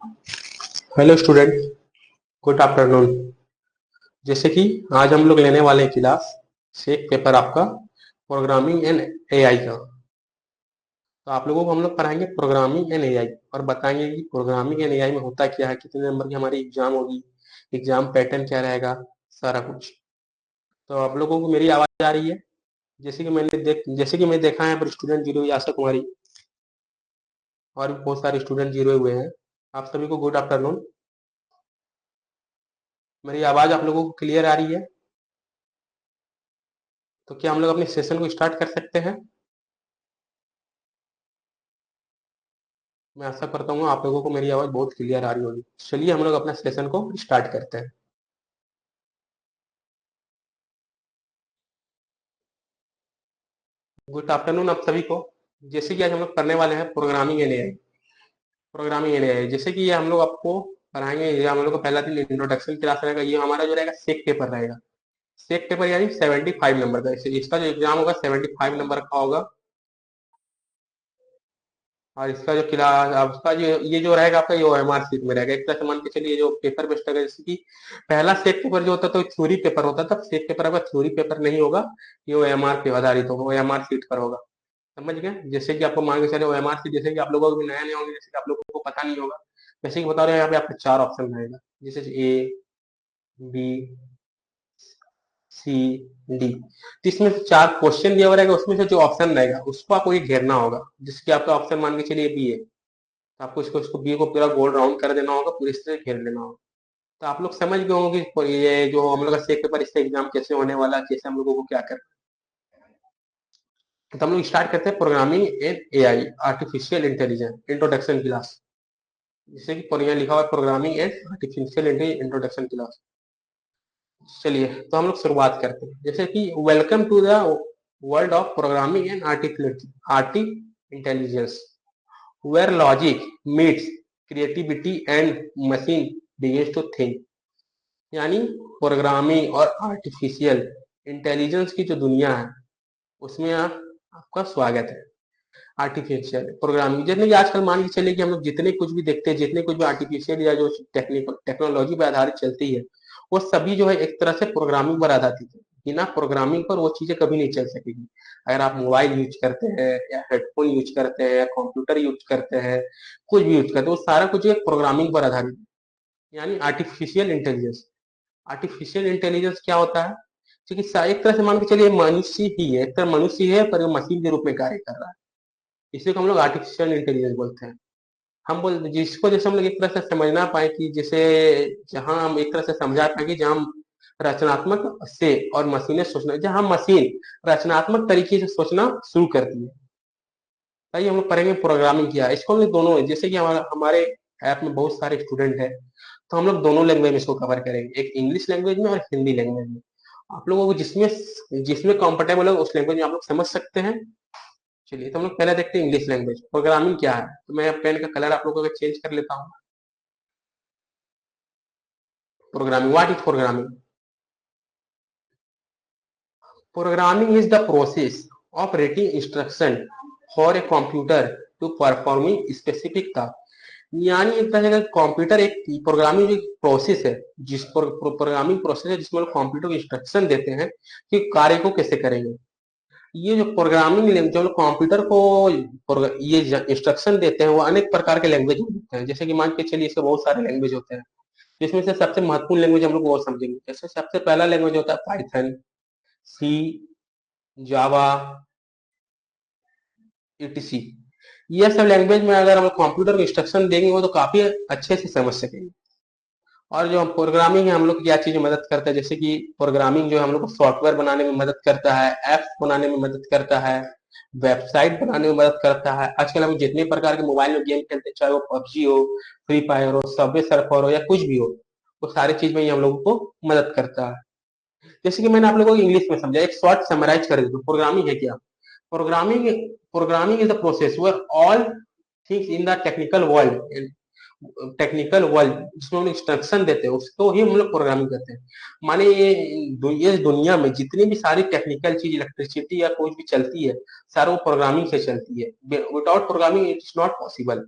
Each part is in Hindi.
Hello student, good afternoon. जैसे कि आज हम लोग लेने वाले हैं क्लास से एक पेपर आपका प्रोग्रामिंग एंड एआई का। तो आप लोगों को हम लोग पढ़ाएंगे प्रोग्रामिंग एंड एआई और बताएंगे कि प्रोग्रामिंग एंड एआई में होता क्या है, कितने नंबर की हमारी एग्जाम होगी, एग्जाम पैटर्न क्या रहेगा, सारा कुछ। तो आप लोगों को मेरी आवाज आ रही है? जैसे कि मैं देखा है पर स्टूडेंट जीरो हुई आशा कुमारी और भी बहुत सारे स्टूडेंट जीरो हुए हैं। आप सभी को गुड आफ्टरनून। मेरी आवाज आप लोगों को क्लियर आ रही है? तो क्या हम लोग अपने सेशन को स्टार्ट कर सकते हैं? मैं आशा करता हूँ आप लोगों को मेरी आवाज बहुत क्लियर आ रही होगी। चलिए हम लोग अपना सेशन को स्टार्ट करते हैं। गुड आफ्टरनून आप सभी को। जैसे कि आज हम लोग पढ़ने वाले हैं programming and AI. Programming and AI जैसे कि ये हम लोग आपको पढ़ाएंगे। ये हम लोग को पहला दिन इंट्रोडक्शन क्लास रहेगा। ये हमारा जो रहेगा सेक पेपर रहेगा। सेक पेपर यानी 75 नंबर का। इसका जो एग्जाम होगा 75 नंबर का होगा। और इसका जो क्लास आपका जो ये जो रहेगा आपका ये ओएमआर सीट में रहेगा। एक तरह से मान के चलिए जो पेपर बेस्ड रहेगा। जैसे कि पहला सेट पेपर जो होता था तो थ्योरी पेपर होता था। सेट पेपर आपका थ्योरी पेपर नहीं होगा, ये ओएमआर पे आधारित होगा, ओएमआर सीट पर होगा। समझ गए? जैसे कि आपको मान के चले ओएमआर सीट, जैसे कि आप लोगों को भी नया नया होंगे, जैसे कि आप लोगों को पता नहीं होगा। जैसे कि बता रहे हैं यहाँ पे आपको 4 ऑप्शन रहेगा, जैसे ए, बी, सी, डी। तो इसमें से 4 क्वेश्चन दिया हुआ रहेगा, उसमें से जो ऑप्शन रहेगा उसको आपको ये घेरना होगा। जिसके आपका ऑप्शन मान के चलिए बी है, तो आपको इसको बी को पूरा गोल राउंड कर देना होगा, पूरी तरह घेर लेना होगा। तो आप लोग समझ गए होंगे कि ये जो हम लोग का सेक पेपर, इसका एग्जाम कैसे होने वाला है, कैसे हम लोगों को क्या करना है। तो हम लोग स्टार्ट करते हैं programming and AI, artificial intelligence introduction class. जैसे कि यहाँ लिखा हुआ है programming and artificial introduction class. चलिए तो हम लोग शुरुआत करते हैं। जैसे कि welcome to the world of programming and arti intelligence, where logic meets creativity and machine begins to think. यानी प्रोग्रामिंग और आर्टिफिशियल इंटेलिजेंस की जो दुनिया है उसमें आपका स्वागत है। आर्टिफिशियल प्रोग्रामिंग जितने कि आजकल मान के चलिए कि हम लोग जितने कुछ भी देखते हैं, जितने कुछ भी आर्टिफिशियल या जो टेक्नोलॉजी पर आधारित चलती है, वो सभी जो है एक तरह से प्रोग्रामिंग पर आधारित है। बिना प्रोग्रामिंग पर वो चीजें कभी नहीं चल सकेगी। अगर आप मोबाइल यूज करते हैं या हेडफोन यूज करते हैं या कंप्यूटर यूज करते हैं, कुछ भी यूज करते हैं, वो सारा कुछ एक प्रोग्रामिंग पर आधारित है। यानी आर्टिफिशियल इंटेलिजेंस। आर्टिफिशियल इंटेलिजेंस क्या होता है? क्योंकि एक तरह से मान के चलिए मनुष्य ही है, एक तरह मनुष्य है पर वो मशीन के रूप में कार्य कर रहा है। इसी को हम लोग आर्टिफिशियल इंटेलिजेंस बोलते हैं। हम बोल जिसको जैसे हम लोग एक तरह से समझना पाए कि जैसे जहां हम एक तरह से समझा पाए कि जहां हम रचनात्मक से और मशीनें सोचना, जहां मशीन रचनात्मक तरीके से सोचना शुरू करती है। ताकि हम लोग पढ़ेंगे प्रोग्रामिंग किया। इसको हम लोग दोनों, जैसे कि हमारे ऐप में बहुत सारे स्टूडेंट हैं, तो हम लोग दोनों लैंग्वेज में इसको कवर करेंगे, एक इंग्लिश लैंग्वेज में और हिंदी लैंग्वेज में। आप लोगों को जिसमें जिसमें कंफर्टेबल हो उस लैंग्वेज में आप लोग समझ सकते हैं। चलिए तो हम लोग पहले देखते हैं इंग्लिश लैंग्वेज प्रोग्रामिंग क्या है। तो मैं पेन का कलर आप लोगों का चेंज कर लेता हूँ। Programming, what is programming? Programming is the process of writing instruction for a computer to performing specific task. यानी एक तरह का कंप्यूटर एक प्रोग्रामिंग एक प्रोसेस है, प्रोग्रामिंग प्रोसेस है जिसमें लोग कंप्यूटर को इंस्ट्रक्शन देते हैं कि कार्य को कैसे करेंगे। ये जो प्रोग्रामिंग जो लोग कंप्यूटर को ये इंस्ट्रक्शन देते हैं वो अनेक प्रकार के लैंग्वेज होते हैं। जैसे कि मान के चलिए इसके बहुत सारे लैंग्वेज होते हैं, जिसमें से सबसे महत्वपूर्ण लैंग्वेज हम लोग वो समझेंगे। जैसे सबसे पहला लैंग्वेज होता है पाइथन, सी, जावा, ईटीसी। ये सब लैंग्वेज में अगर हम कंप्यूटर को इंस्ट्रक्शन देंगे वो तो काफी अच्छे से समझ सकेंगे। और जो प्रोग्रामिंग है हम लोग क्या चीज मदद करता है, जैसे कि प्रोग्रामिंग जो है हम लोग को सॉफ्टवेयर बनाने में मदद करता है, ऐप्स बनाने में मदद करता है, वेबसाइट बनाने में मदद करता है। आजकल हम जितने प्रकार के मोबाइल में गेम खेलते हैं, चाहे वो पबजी हो, फ्री फायर हो, सबवे सर्फर हो या कुछ भी हो, वो सारी चीज में ये हम लोगों को मदद करता है। जैसे कि मैंने आप लोगों को इंग्लिश में समझा, एक शॉर्ट समराइज कर देता हूँ प्रोग्रामिंग है क्या। Programming programming is the process where all things in the technical world जिसमें हम इंस्ट्रक्शन देते हैं उसको ही हम लोग प्रोग्रामिंग करते हैं। माने ये दुनिया में जितनी भी सारी टेक्निकल चीज, इलेक्ट्रिसिटी या कोई भी चलती है, सारा वो प्रोग्रामिंग से चलती है। Without programming it is not possible.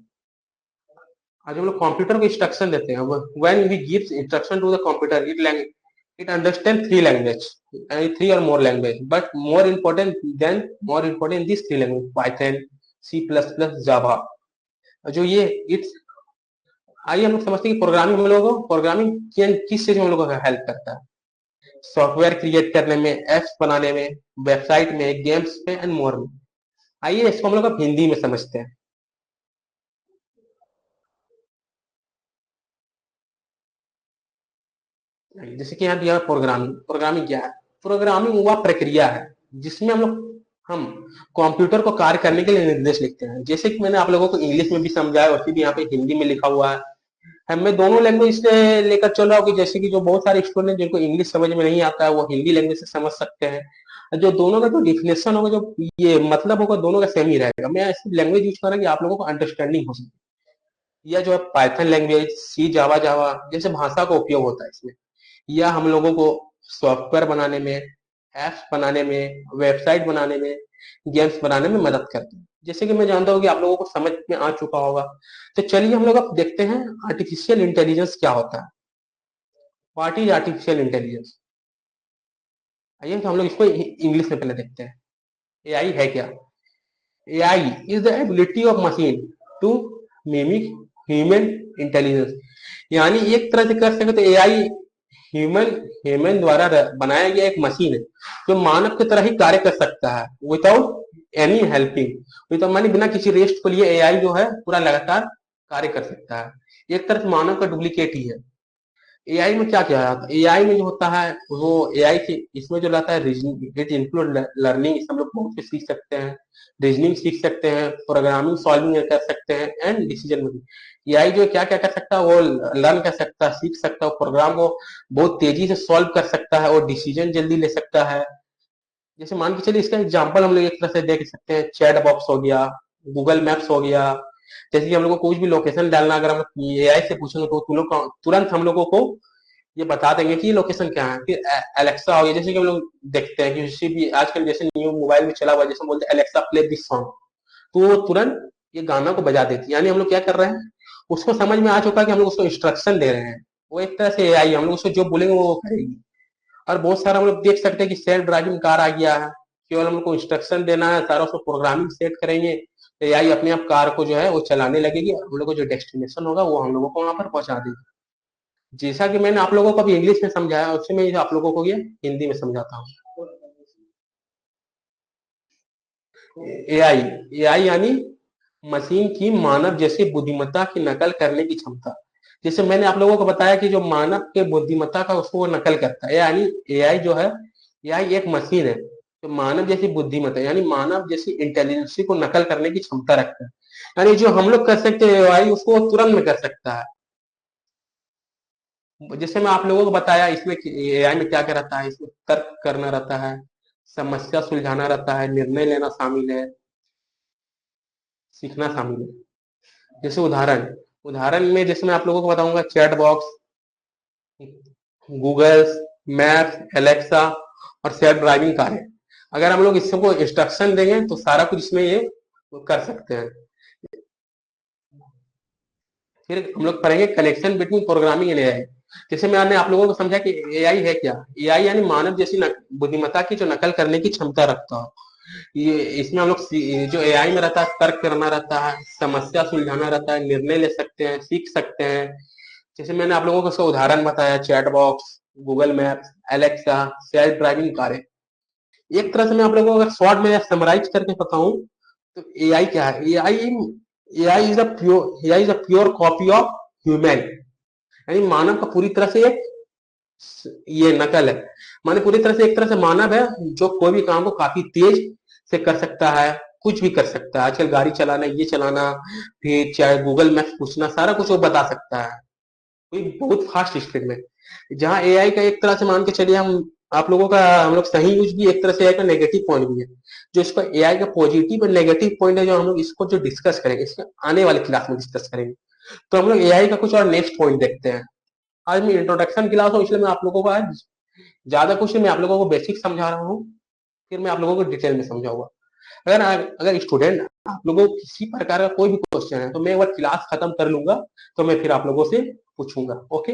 आज हम लोग कंप्यूटर को इंस्ट्रक्शन देते हैं, when we gives instruction to the computer, it understand three language, three or more language, but more important this three language, Python, C plus plus, Java. जो ये इट्स आइए हम लोग समझते हैं कि प्रोग्रामिंग हम लोगों को प्रोग्रामिंग किस चीज में हम लोगों को हेल्प करता है। सॉफ्टवेयर क्रिएट करने में, एप्स बनाने में, वेबसाइट में, गेम्स में एंड मोर में। आइए इसको हम लोग अब हिंदी में समझते हैं। जैसे कि यहाँ दिया प्रोग्रामिंग, प्रोग्रामिंग क्या है? प्रोग्रामिंग वह प्रक्रिया है जिसमें हम कंप्यूटर को कार्य करने के लिए निर्देश लिखते हैं। जैसे कि मैंने आप लोगों को इंग्लिश में भी समझाया, वैसे भी यहाँ पे हिंदी में लिखा हुआ है। मैं दोनों लैंग्वेज से लेकर चल रहा हूँ कि जैसे कि जो बहुत सारे स्टूडेंट जिनको इंग्लिश समझ में नहीं आता है वो हिंदी लैंग्वेज से समझ सकते हैं। जो दोनों का जो डिफिनेशन होगा, जो ये मतलब होगा, दोनों का सेम ही रहेगा। मैं ऐसी लैंग्वेज यूज कर रहा हूँ कि आप लोगों को अंडरस्टैंडिंग हो सके। या जो है पाइथन लैंग्वेज, सी, जावा, जावा जैसे भाषा का उपयोग होता है इसमें। या हम लोगों को सॉफ्टवेयर बनाने में, एप्स बनाने में, वेबसाइट बनाने में, गेम्स बनाने में मदद करते हैं। जैसे कि मैं जानता हूँ कि आप लोगों को समझ में आ चुका होगा। तो चलिए हम लोग अब देखते हैं आर्टिफिशियल इंटेलिजेंस क्या होता है। What is artificial intelligence? आइए तो हम लोग इसको इंग्लिश में पहले देखते हैं। एआई है क्या? AI is the ability of machine to mimic human intelligence. यानी एक तरह से कर सके तो एआई ह्यूमन ह्यूमन द्वारा बनाया गया एक मशीन है जो मानव की तरह ही कार्य कर सकता है, विदाउट एनी हेल्पिंग। विदाउट मानी बिना किसी रेस्ट को लिए एआई जो है पूरा लगातार कार्य कर सकता है। एक तरह से मानव का डुप्लीकेट ही है। एआई में क्या क्या है? एआई में जो होता है वो एआई के इसमें जो रहता है रीजनिंग, इट इंक्लूड लर्निंग, हम लोग बहुत कुछ सीख सकते हैं। रीजनिंग सीख सकते हैं, प्रोग्रामिंग सॉल्विंग कर सकते हैं एंड डिसीजन मेकिंग। एआई जो क्या क्या कर सकता है वो लर्न कर सकता है, सीख सकता है, प्रोग्राम को बहुत तेजी से सॉल्व कर सकता है और डिसीजन जल्दी ले सकता है। जैसे मान के चलिए इसका एग्जांपल हम लोग एक तरह से देख सकते हैं, चैट बॉक्स हो गया, गूगल मैप्स हो गया। जैसे कि हम लोग को कुछ भी लोकेशन डालना, अगर हम एआई से पूछेंगे तो तुरंत हम लोगों को ये बता देंगे कि ये लोकेशन क्या है। फिर एलेक्सा हो गया, जैसे कि हम लोग देखते हैं कि किसी भी आजकल जैसे न्यू मोबाइल में चला हुआ, जैसे हम बोलते हैं एलेक्सा प्ले दिस सॉन्ग, तो वो तुरंत ये गाना को बजा देती है। यानी हम लोग क्या कर रहे हैं, उसको समझ में आ चुका है कि हम लोग उसको इंस्ट्रक्शन दे रहे हैं। वो एक तरह से एआई, हम लोग उसको जो बोलेंगे वो करेगी। और बहुत सारा हम लोग देख सकते हैं कि सेल्फ ड्राइविंग कार आ गया है। केवल हम लोग को इंस्ट्रक्शन देना है, सारा उसको प्रोग्रामिंग सेट करेंगे तो एआई अपने आप कार को जो है वो चलाने लगेगी। हम लोग को जो डेस्टिनेशन होगा वो हम लोगों को वहां पर पहुंचा देगी। जैसा कि मैंने आप लोगों को अभी इंग्लिश में समझाया, उससे मैं आप लोगों को ये हिंदी में समझाता हूँ। एआई एआई यानी मशीन की मानव जैसी बुद्धिमत्ता की नकल करने की क्षमता। जैसे मैंने आप लोगों को बताया कि जो मानव के बुद्धिमत्ता का उसको वो नकल करता है, यानी एआई जो है, एआई एक मशीन है जो मानव जैसी बुद्धिमत्ता यानी मानव जैसी इंटेलिजेंस को नकल करने की क्षमता रखता है। यानी जो हम लोग कर सकते हैं एआई उसको वो तुरंत में कर सकता है। जैसे मैं आप लोगों को बताया इसमें एआई में क्या क्या रहता है, इसमें तर्क करना रहता है, समस्या सुलझाना रहता है, निर्णय लेना शामिल है, सीखना शामिल है। जैसे उदाहरण उदाहरण में जैसे मैं आप लोगों को बताऊंगा, chat box, Google maps, Alexa और सेल्फ ड्राइविंग कारें। अगर हम लोग इसको इंस्ट्रक्शन देंगे तो सारा कुछ इसमें ये कर सकते हैं। फिर हम लोग पढ़ेंगे connection between programming and AI. जैसे मैंने आप लोगों को समझा कि एआई है क्या। एआई यानी मानव जैसी बुद्धिमत्ता की जो नकल करने की क्षमता रखता हो। ये इसमें हम लोग जो एआई में रहता है, तर्क करना रहता है, समस्या सुलझाना रहता है, निर्णय ले सकते हैं, सीख सकते हैं। जैसे मैंने आप लोगों को उसका उदाहरण बताया, chat box, Google maps, Alexa, self driving कारें। एक तरह से मैं आप लोगों को अगर शॉर्ट में समराइज करके बताऊं तो एआई क्या है? AI is a pure copy of human. यानी मानव का पूरी तरह से एक ये नकल है। माने पूरी तरह से एक तरह से मानव है जो कोई भी काम को काफी तेज से कर सकता है, कुछ भी कर सकता है। आजकल गाड़ी चलाना, ये चलाना, फिर चाहे गूगल मैप्स पूछना, सारा कुछ वो बता सकता है कोई बहुत फास्ट स्पीड में। जहाँ एआई का एक तरह से मान के चलिए, हम लोग सही यूज भी एक तरह से एआई का नेगेटिव पॉइंट भी है। जो इसका एआई का पॉजिटिव और नेगेटिव पॉइंट है, जो हम लोग इसको जो डिस्कस करेंगे, इसके आने वाले क्लास में डिस्कस करेंगे। तो हम लोग एआई का कुछ और नेक्स्ट पॉइंट देखते हैं। आज मैं इंट्रोडक्शन क्लास हूँ, इसलिए मैं आप लोगों को आज ज्यादा कुछ नहीं, मैं आप लोगों को बेसिक समझा रहा हूँ, फिर मैं आप लोगों को डिटेल में समझाऊंगा। अगर अगर स्टूडेंट आप लोगों को किसी प्रकार का कोई भी क्वेश्चन है तो मैं एक बार क्लास खत्म कर लूंगा, तो मैं फिर आप लोगों से पूछूंगा। ओके,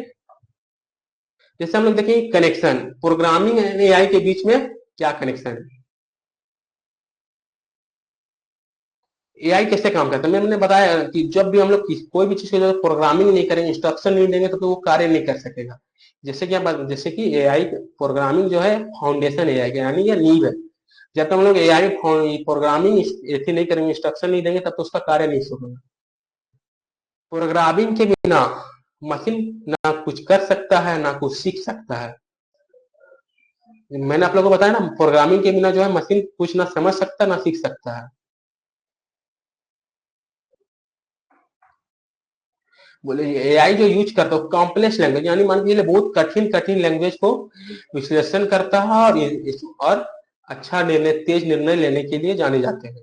जैसे हम लोग देखें कनेक्शन प्रोग्रामिंग एंड एआई के बीच में क्या कनेक्शन है, एआई कैसे काम करता है। मैंने बताया कि जब भी हम लोग कोई भी चीज को प्रोग्रामिंग नहीं करेंगे, इंस्ट्रक्शन नहीं देंगे तो वो कार्य नहीं कर सकेगा। जैसे कि एआई प्रोग्रामिंग जो है फाउंडेशन एआई का, यानी ये नींव है। जब तक हम लोग एआई प्रोग्रामिंग ऐसी नहीं करेंगे, इंस्ट्रक्शन नहीं देंगे, तब तो उसका कार्य नहीं शुरू होगा। प्रोग्रामिंग के बिना मशीन ना कुछ कर सकता है ना कुछ सीख सकता है। मैंने आप लोगों को बताया ना, प्रोग्रामिंग के बिना जो है मशीन कुछ ना समझ सकता ना सीख सकता है। बोले एआई जो यूज करता है कॉम्प्लेक्स लैंग्वेज, यानी मान के चलिए बहुत कठिन कठिन लैंग्वेज को विश्लेषण करता है, और अच्छा निर्णय तेज निर्णय लेने के लिए जाने जाते हैं।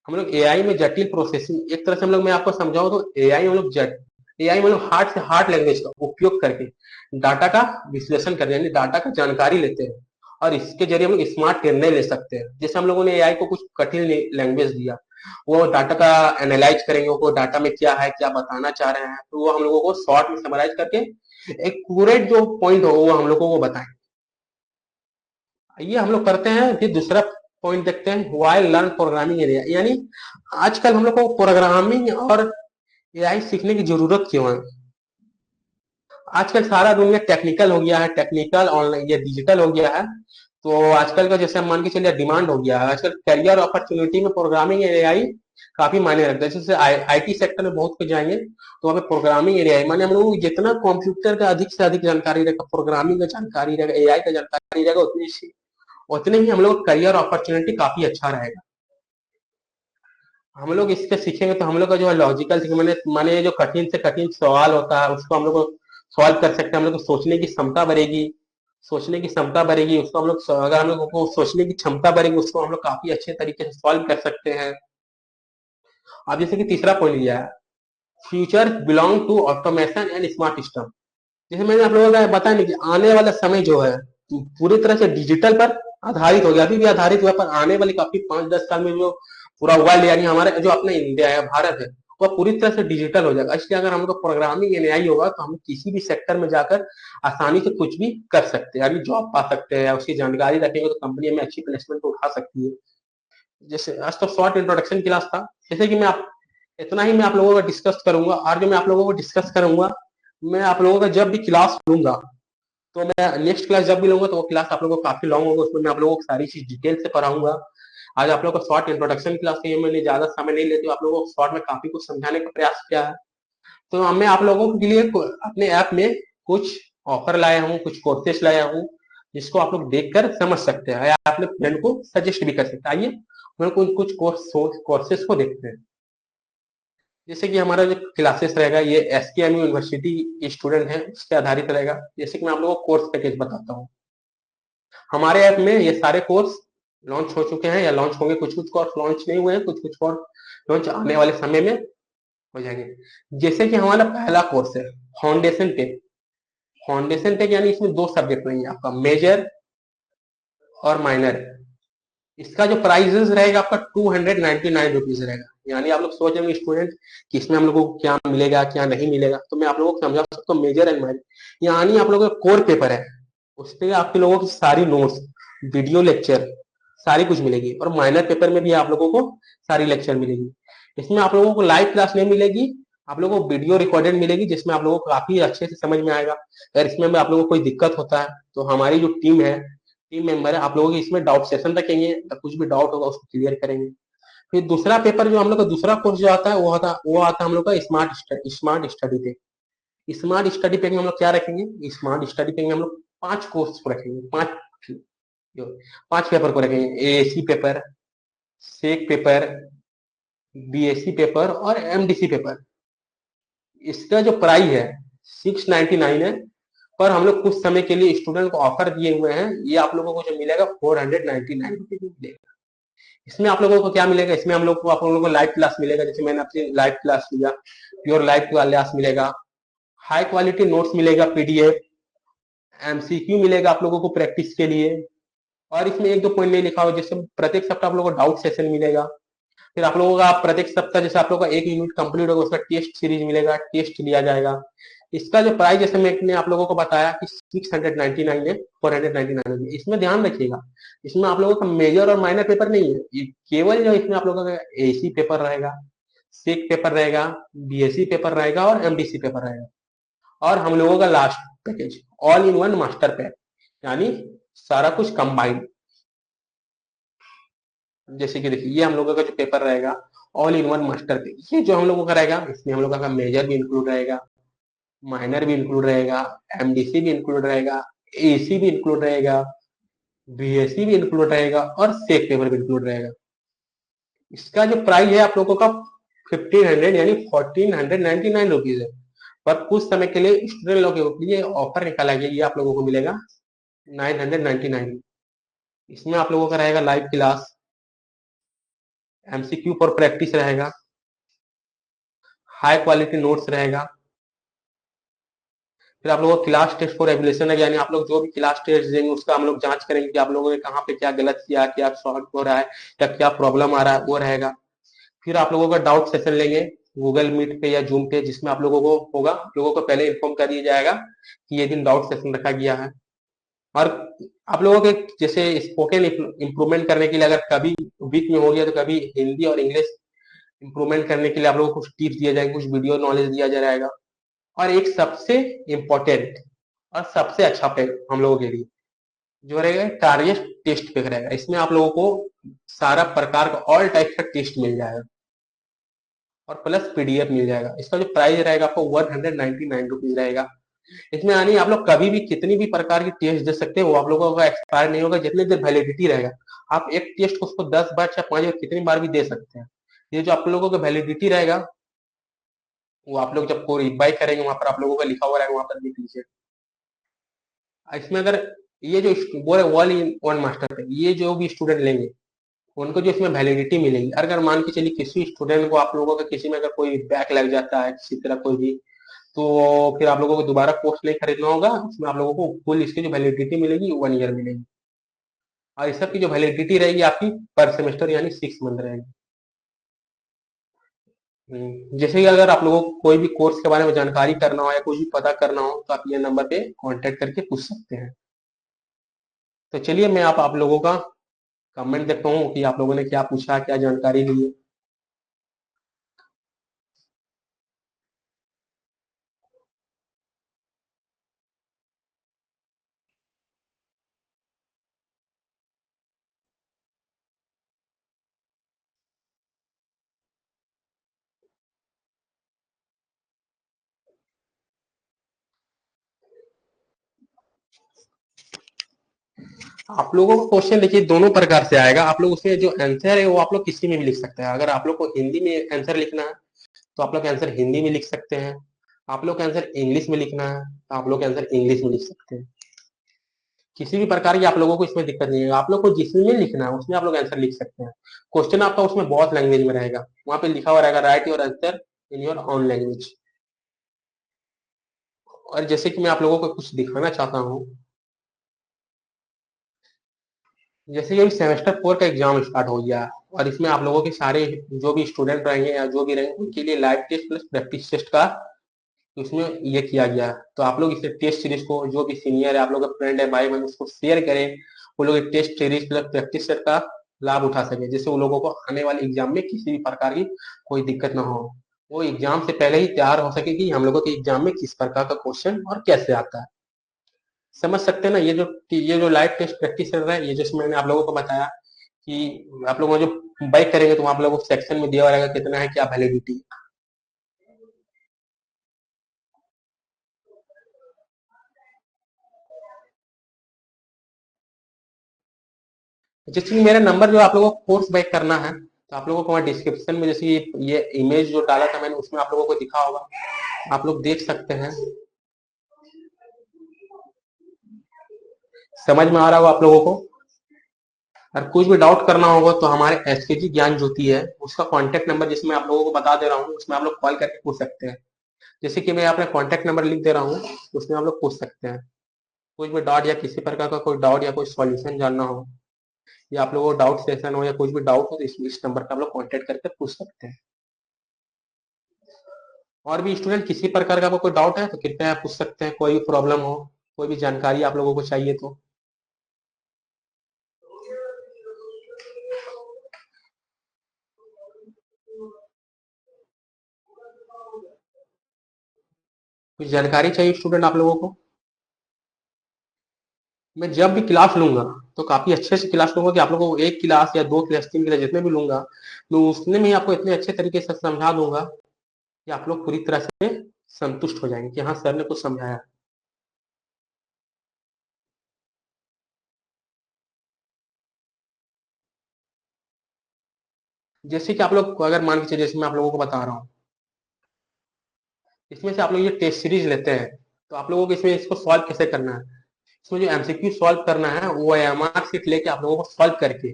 हम लोग एआई में जटिल प्रोसेसिंग, एक तरह से हम लोग, मैं आपको समझाऊं तो एआई हम लोग एआई हम लोग हार्ड से हार्ड लैंग्वेज का उपयोग करके डाटा का विश्लेषण करते हैं, यानी डाटा का जानकारी लेते हैं, और इसके जरिए हम लोग स्मार्ट निर्णय ले सकते हैं। जैसे हम लोगों ने एआई को कुछ कठिन लैंग्वेज दिया, वो डाटा का एनालाइज करेंगे, वो डाटा में क्या है, क्या बताना चाह रहे हैं, तो वो हम लोगों को शॉर्ट में समराइज करके एक पूरे जो पॉइंट हो वो हम लोगों को बताएं। ये हम लोग करते हैं। फिर दूसरा पॉइंट देखते हैं, वाई लर्न प्रोग्रामिंग एरिया, यानी आजकल हम लोग को प्रोग्रामिंग और एआई सीखने की जरूरत क्यों है। आजकल सारा दुनिया टेक्निकल हो गया है, टेक्निकल ऑनलाइन ये डिजिटल हो गया है। तो आजकल का जैसे हम मान के चलिए डिमांड हो गया है, आजकल करियर अपॉर्चुनिटी में प्रोग्रामिंग एआई काफी मायने रखता है। जैसे आईटी सेक्टर में बहुत कुछ जाएंगे तो वहाँ पे प्रोग्रामिंग एआई, माने हम लोग जितना कंप्यूटर का अधिक से अधिक जानकारी रहेगा, प्रोग्रामिंग का जानकारी रहेगा, एआई का जानकारी रहेगा, उतने ही हम लोग करियर अपॉर्चुनिटी काफी अच्छा रहेगा। हम लोग इसके सीखेंगे तो हम लोग का जो है लॉजिकल, माने माने जो कठिन से कठिन सवाल होता है उसको हम लोग को सॉल्व कर सकते हैं। हम लोग को सोचने की क्षमता बढ़ेगी, सोचने की क्षमता बढ़ेगी, उसको हम लोग, अगर हम लोग को सोचने की क्षमता बढ़ेगी, उसको हम लोग काफी अच्छे तरीके से सॉल्व कर सकते हैं। अब जैसे कि तीसरा पॉइंट लिया है, future belong to automation and smart system. जैसे मैंने आप लोगों को बताया नहीं कि आने वाला समय जो है पूरी तरह से डिजिटल पर आधारित हो गया, अभी भी आधारित हुआ, पर आने वाली काफी 5-10 साल में जो पूरा वर्ल्ड, यानी हमारे जो अपना इंडिया है, भारत है, वह पूरी तरह से डिजिटल हो जाएगा। इसलिए अगर हमको प्रोग्रामिंग एआई होगा तो हम किसी भी सेक्टर में जाकर आसानी से कुछ भी कर सकते हैं, यानी जॉब पा सकते हैं। उसकी जानकारी रखेंगे तो कंपनी में अच्छी प्लेसमेंट उठा सकती है। जैसे आज तो शॉर्ट इंट्रोडक्शन क्लास था, जैसे कि मैं आप इतना ही मैं आप लोगों को डिस्कस करूंगा, और जो मैं आप लोगों को डिस्कस करूंगा, मैं आप लोगों का जब भी क्लास लूंगा, तो मैं नेक्स्ट क्लास जब भी लूंगा तो वो क्लास आप लोगों को काफी लॉन्ग होगा, उसमें मैं आप लोगों को सारी चीज डिटेल से पढ़ाऊंगा। आज आप लोगों को शॉर्ट इंट्रोडक्शन क्लास के लिए मैंने ज्यादा समय नहीं लेती हूँ, आप लोगों को शॉर्ट में काफी कुछ समझाने का प्रयास किया है। तो मैं आप लोगों के लिए अपने ऐप में कुछ ऑफर लाया हूँ, कुछ कोर्सेस लाया हूँ, जिसको आप लोग देखकर समझ सकते हैं, या अपने फ्रेंड को सजेस्ट भी कर सकते हैं। आइए हम कुछ कुछ कोर्सेस को देखते हैं। जैसे कि हमारा जो क्लासेस रहेगा ये एसकेएम यूनिवर्सिटी स्टूडेंट है उसके आधारित रहेगा। जैसे कि मैं आप लोगों को कोर्स पैकेज बताता हूँ। हमारे ऐप में ये सारे कोर्स लॉन्च हो चुके हैं या लॉन्च होंगे, कुछ कुछ कोर्स लॉन्च नहीं हुए हैं, कुछ कुछ कोर्स लॉन्च आने वाले समय में हो जाएंगे। जैसे कि हमारा पहला कोर्स है फाउंडेशन टेक। फाउंडेशन टेक यानी इसमें दो सब्जेक्ट रहेंगे आपका, मेजर और माइनर। इसका जो प्राइजेस रहेगा आपका 299 रुपीज रहेगा। यानी आप लोग सोच रहे होंगे स्टूडेंट कि इसमें हम लोगों को क्या मिलेगा क्या नहीं मिलेगा, तो मैं आप लोगों को समझा सकता हूँ मेजर एंड माइनर, यानी आप लोगों का कोर पेपर है, उस पर आपके लोगों की सारी नोट्स, वीडियो लेक्चर सारी कुछ मिलेगी। और माइनर पेपर में भी आप लोगों को सारी लेक्चर मिलेगी। इसमें आप लोगों को लाइव क्लास नहीं मिलेगी, आप लोगों को वीडियो रिकॉर्डेड मिलेगी, जिसमें आप लोगों को काफी अच्छे से समझ में आएगा। अगर इसमें आप लोगों को कोई दिक्कत होता है तो हमारी जो टीम मेंबर है, आप लोगों की इसमें डाउट सेशन रखेंगे, या कुछ भी डाउट होगा उसको क्लियर करेंगे। फिर दूसरा पेपर जो हम लोग का दूसरा कोर्स जो आता है वो आता है हम लोग का स्मार्ट स्टडी पे। स्मार्ट स्टडी पे में हम लोग क्या रखेंगे, स्मार्ट स्टडी पे में हम लोग 5 कोर्स को रखेंगे, 5 पेपर को रखेंगे, एएसी पेपर, सेक पेपर, बीएससी पेपर और एमडीसी पेपर। इसका जो प्राइस है 699 है, पर हम लोग कुछ समय के लिए स्टूडेंट को ऑफर दिए हुए हैं, ये आप लोगों को जो मिलेगा 499 रुपीज मिलेगा। इसमें आप लोगों को क्या मिलेगा, इसमें हम लोग को आप लोगों को लाइव क्लास मिलेगा, जैसे मैंने अपनी लाइव क्लास लिया, प्योर लाइव क्लास मिलेगा, हाई क्वालिटी नोट्स मिलेगा, पीडीएफ, एमसीक्यू मिलेगा आप लोगों को प्रैक्टिस के लिए, और इसमें एक दो पॉइंट नहीं लिखा हुआ, जैसे प्रत्येक सप्ताह आप लोगों को डाउट सेशन मिलेगा। फिर आप लोगों का प्रत्येक सप्ताह जैसे आप लोगों का एक यूनिट कंप्लीट होगा उसका टेस्ट सीरीज मिलेगा, टेस्ट लिया जाएगा। इसका जो प्राइस जैसे मैंने आप लोगों को बताया कि 699 है, 499 है। इसमें ध्यान रखिएगा, इसमें आप लोगों का मेजर और माइनर पेपर नहीं है, ये केवल जो इसमें आप लोगों का एसी पेपर रहेगा, सेक पेपर रहेगा, बीएससी पेपर रहेगा और एमडीसी पेपर रहेगा। और हम लोगों का last package all in one master pack, यानी सारा कुछ कंबाइंड। जैसे कि देखिए ये हम लोगों का जो पेपर रहेगा all in one master pack, ये जो हम लोगों का रहेगा इसमें हम लोगों का मेजर भी इंक्लूड रहेगा, माइनर भी इंक्लूड रहेगा, एमडीसी भी इंक्लूड रहेगा, एसी भी इंक्लूड रहेगा, बीएससी भी इंक्लूड रहेगा और सेक पेपर भी इंक्लूड रहेगा। इसका जो प्राइस है आप लोगों का 1500 यानी 1499 रुपीज है। पर कुछ समय के लिए स्टूडेंट लोगों के लिए ऑफर निकाला गया, ये आप लोगों को मिलेगा 999। इसमें आप लोगों का रहेगा live class, MCQ for practice रहेगा, हाई क्वालिटी नोट्स रहेगा। फिर आप लोगों को क्लास टेस्ट फॉर एवल्यूशन है, यानी आप लोग जो भी क्लास टेस्ट देंगे उसका हम लोग जांच करेंगे कि आप लोगों ने कहाँ पे क्या गलत किया, क्या सॉल्व हो रहा है या क्या प्रॉब्लम आ रहा है, वो रहेगा। फिर आप लोगों का डाउट सेशन लेंगे गूगल मीट पे या जूम पे, जिसमें आप लोगों को होगा, आप लोगों को पहले इन्फॉर्म कर दिया जाएगा कि ये दिन डाउट सेशन रखा गया है। और आप लोगों के जैसे स्पोकन इम्प्रूवमेंट करने के लिए अगर कभी वीक में हो गया तो कभी हिंदी और इंग्लिश इम्प्रूवमेंट करने के लिए आप लोगों को कुछ टिप्स दिया जाएगा, कुछ वीडियो नॉलेज दिया जाएगा। और एक सबसे इम्पोर्टेंट और सबसे अच्छा पे हम लोगों के लिए जो रहेगा टारगेट टेस्ट पे रहेगा। इसमें आप लोगों को सारा प्रकार का ऑल टाइप का टेस्ट मिल जाएगा और प्लस पीडीएफ मिल जाएगा। इसका जो प्राइस रहेगा आपको 199 रुपीज रहेगा। इसमें यानी आप लोग कभी भी कितनी भी प्रकार की टेस्ट दे सकते हैं, वो आप लोगों का एक्सपायर नहीं होगा, जितनी देर वैलिडिटी रहेगा। आप एक टेस्ट को उसको 10 बार या 5 बार कितनी बार भी दे सकते हैं। ये जो आप लोगों का वैलिडिटी रहेगा वो आप लोग जब कोई बाई करेंगे वहां पर आप लोगों का लिखा हुआ रहेगा, वहां पर देख लीजिए। इसमें अगर ये जो बोले वॉल इन वन मास्टर पे ये जो भी स्टूडेंट लेंगे उनको जो इसमें वैलिडिटी मिलेगी। अगर मान के चलिए किसी स्टूडेंट को आप लोगों का किसी में अगर कोई बैक लग जाता है किसी तरह कोई भी, तो फिर आप लोगों को दोबारा कोर्स नहीं खरीदना होगा, उसमें आप लोगों को फुल इसकी जो वैलिडिटी मिलेगी 1 ईयर मिलेगी। और इस सब की जो वैलिडिटी रहेगी आपकी पर सेमेस्टर यानी 6 मंथ रहेगी। जैसे कि अगर आप लोगों को कोई भी कोर्स के बारे में जानकारी करना हो या कुछ भी पता करना हो तो आप ये नंबर पे कांटेक्ट करके पूछ सकते हैं। तो चलिए मैं आप लोगों का कमेंट देखता हूँ कि आप लोगों ने क्या पूछा, क्या जानकारी ली है। आप लोगों को क्वेश्चन देखिए दोनों प्रकार से आएगा। आप लोग उसमें जो आंसर है वो आप लोग किसी में भी लिख सकते हैं। अगर आप लोग को हिंदी में आंसर लिखना है तो आप लोग आंसर हिंदी में लिख सकते हैं। आप लोग का आंसर इंग्लिश में लिखना है तो आप लोग आंसर इंग्लिश में लिख सकते हैं। किसी भी प्रकार की आप लोगों को इसमें दिक्कत नहीं है। आप लोग को जिसमें लिखना है उसमें आप लोग आंसर लिख सकते हैं। क्वेश्चन आपका उसमें बहुत लैंग्वेज में रहेगा, वहां पे लिखा हुआ रहेगा right your answer in your own language. और जैसे कि मैं आप लोगों को कुछ दिखाना चाहता हूँ, जैसे कि सेमेस्टर 4 का एग्जाम स्टार्ट हो गया और इसमें आप लोगों के सारे जो भी स्टूडेंट रहेंगे या जो भी रहेंगे उनके लिए live test plus practice test का उसमें ये किया गया है। तो आप लोग इस टेस्ट सीरीज को जो भी सीनियर है आप लोग का फ्रेंड है भाई बहन उसको शेयर करें, वो लोग test series plus practice set का लाभ उठा सके, जिससे उन लोगों को आने वाले एग्जाम में किसी भी प्रकार की कोई दिक्कत ना हो, वो एग्जाम से पहले ही तैयार हो सके कि हम लोगों के एग्जाम में किस प्रकार का क्वेश्चन और कैसे आता है। समझ सकते हैं ना। ये जो लाइव टेस्ट प्रैक्टिस चल रहा है, ये जो मैंने आप लोगों को बताया कि आप लोग जो बाइक करेंगे तो आप लोगों को सेक्शन में दिया रहेगा कितना है क्या वैलिडिटी। जैसे कि मेरा नंबर जो आप लोगों को कोर्स बाइक करना है तो आप लोगों को वहाँ डिस्क्रिप्शन में जैसे ये इमेज जो डाला था मैंने उसमें आप लोगों को दिखा होगा, आप लोग देख सकते हैं। समझ में आ रहा होगा आप लोगों को। और कुछ भी डाउट करना होगा तो हमारे एसकेजी ज्ञान ज्योति है उसका कांटेक्ट नंबर जिसमें आप लोगों को बता दे रहा हूँ, उसमें आप लोग कॉल करके पूछ सकते हैं। जैसे कि मैं अपना कांटेक्ट नंबर लिख दे रहा हूँ, उसमें आप लोग पूछ सकते हैं। कुछ भी डाउट या किसी प्रकार का कोई डाउट या कोई सॉल्यूशन जानना हो या आप लोगों को डाउट सेशन हो या कुछ भी डाउट हो तो इस नंबर पे आप लोग कॉन्टेक्ट करके पूछ सकते हैं। और भी स्टूडेंट किसी प्रकार का आपको कोई डाउट है तो कृपया पूछ सकते हैं, कोई भी प्रॉब्लम हो, कोई भी जानकारी आप लोगों को चाहिए तो। कुछ जानकारी चाहिए स्टूडेंट आप लोगों को? मैं जब भी क्लास लूंगा तो काफी अच्छे से क्लास लूंगा कि आप लोगों को एक क्लास या 2 क्लास 3 क्लास जितने भी लूंगा तो उसने में आपको इतने अच्छे तरीके से समझा दूंगा कि आप लोग पूरी तरह से संतुष्ट हो जाएंगे कि हाँ सर ने कुछ समझाया। जैसे कि आप लोग अगर मान के चलिए, जैसे मैं आप लोगों को बता रहा हूँ, इसमें से आप लोग ये टेस्ट सीरीज लेते हैं तो आप लोगों को इसमें इसको सॉल्व कैसे करना है, इसमें जो एमसीक्यू सॉल्व करना है वो एमआर सीट लेके आप लोगों को सॉल्व करके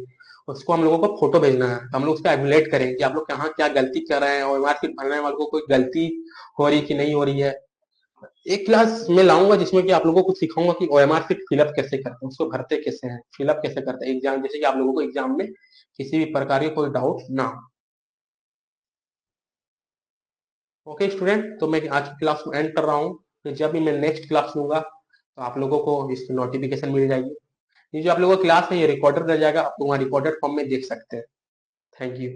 उसको हम लोगों को फोटो भेजना है, तो हम लोग उसका एमुलेट करेंगे कि आप लोग कहाँ क्या गलती कर रहे हैं और एमआर सीट भरने वाले को कोई गलती हो रही कि नहीं हो रही है। एक क्लास में लाऊंगा जिसमें कि आप लोगों को सिखाऊंगा कि ओएमआर सीट फिलअप कैसे करते हैं, उसको भरते कैसे हैं, फिलअप कैसे करते हैं एग्जाम, जैसे कि आप लोगों को एग्जाम में किसी भी प्रकार की कोई डाउट ना हो। ओके स्टूडेंट, तो मैं आज की क्लास को एंड कर रहा हूँ। फिर जब भी मैं नेक्स्ट क्लास लूंगा तो आप लोगों को इसकी नोटिफिकेशन मिल जाएगी। ये जो आप लोगों का क्लास है ये रिकॉर्डेड रह जाएगा, आप लोग वहाँ रिकॉर्डेड फॉर्म में देख सकते हैं। Thank you.